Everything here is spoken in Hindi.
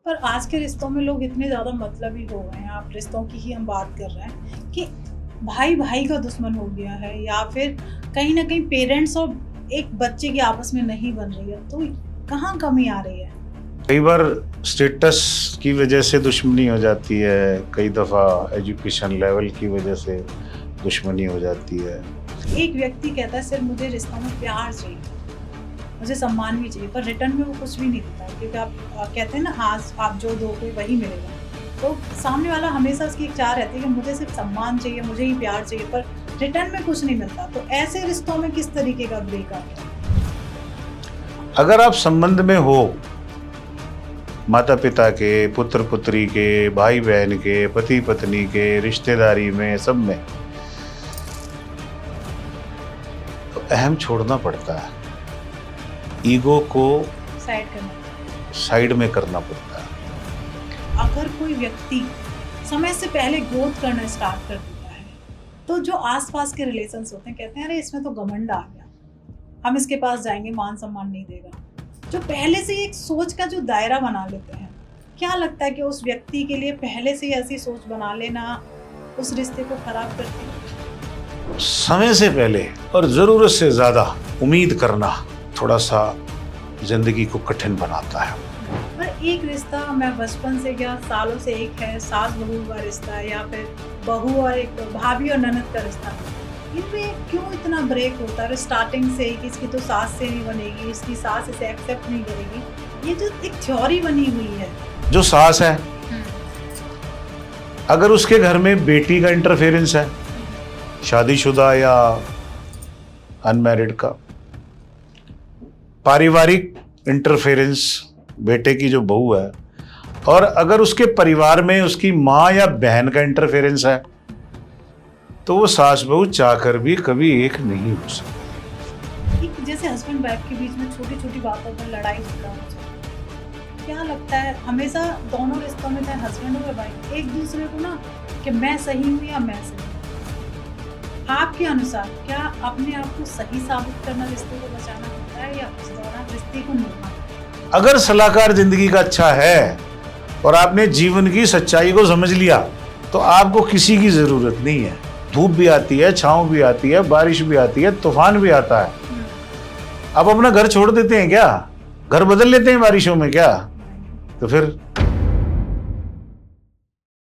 पर आज के रिश्तों में लोग इतने ज़्यादा मतलबी हो गए हैं, आप रिश्तों की ही हम बात कर रहे हैं कि भाई भाई का दुश्मन हो गया है, या फिर कहीं ना कहीं पेरेंट्स और एक बच्चे की आपस में नहीं बन रही है। तो कहाँ कमी आ रही है? कई बार स्टेटस की वजह से दुश्मनी हो जाती है, कई दफ़ा एजुकेशन लेवल की वजह से दुश्मनी हो जाती है। एक व्यक्ति कहता है सिर्फ मुझे रिश्तों में प्यार चाहिए, मुझे सम्मान भी चाहिए, पर रिटर्न में वो कुछ भी नहीं देता है। क्योंकि आप कहते हैं ना, आज आप जो दोगे वही मिलेगा। तो सामने वाला हमेशा उसकी एक चाह रहती है कि मुझे सिर्फ सम्मान चाहिए, मुझे ही प्यार चाहिए, पर रिटर्न में कुछ नहीं मिलता। तो ऐसे रिश्तों में किस तरीके का ब्रेक आता है? अगर आप संबंध में हो, माता पिता के, पुत्र पुत्री के, भाई बहन के, पति पत्नी के, रिश्तेदारी में, सब में, तो अहम छोड़ना पड़ता है। ईगो को साइड में करना पड़ता है। अगर कोई व्यक्ति समय से पहले ग्रोथ करना स्टार्ट कर देता है, तो जो आसपास के रिलेशंस होते हैं कहते हैं अरे इसमें तो घमंड आ गया, हम इसके पास जाएंगे मान सम्मान नहीं देगा। जो पहले से एक सोच का जो दायरा बना लेते हैं, क्या लगता है कि उस व्यक्ति के लिए पहले से ही ऐसी सोच बना लेना उस रिश्ते को खराब करती है? समय से पहले और ज़रूरत से ज़्यादा उम्मीद करना थोड़ा सा जिंदगी को कठिन बनाता है। पर एक रिश्ता, मैं बचपन से क्या सालों से एक है, सास बहू का रिश्ता, या फिर बहू और एक भाभी और ननद का रिश्ता, इनमें क्यों इतना ब्रेक होता है स्टार्टिंग से ही कि इसकी तो सास से नहीं बनेगी, इसकी सास इसे एक्सेप्ट नहीं करेगी। ये जो एक थ्योरी बनी हुई है, जो सास है, अगर उसके घर में बेटी का इंटरफेरेंस है, शादीशुदा या अनमैरिड का, पारिवारिक इंटरफेरेंस बेटे की जो बहू है, और अगर उसके परिवार में उसकी माँ या बहन का इंटरफेरेंस है, तो वो सास बहू चाहकर भी कभी एक नहीं हो सकती। जैसे हस्बैंड वाइफ के बीच में छोटी छोटी बातों पर लड़ाई झगड़ा हो जाए, क्या लगता है हमेशा दोनों रिश्तों में, चाहे हस्बैंड हो या वाइफ, एक दूसरे को ना कि मैं सही हूँ या मैं सही हूँ, आपके अनुसार क्या अपने आप को सही साबित करना रिश्ते को बचाना होता है, या उस दौरान रिश्ते को निभाना? अगर सलाहकार जिंदगी का अच्छा है और आपने जीवन की सच्चाई को समझ लिया, तो आपको किसी की जरूरत नहीं है। धूप भी आती है, छांव भी आती है, बारिश भी आती है, तूफान भी आता है। आप अपना घर छोड़ देते हैं क्या? घर बदल लेते हैं बारिशों में क्या? तो फिर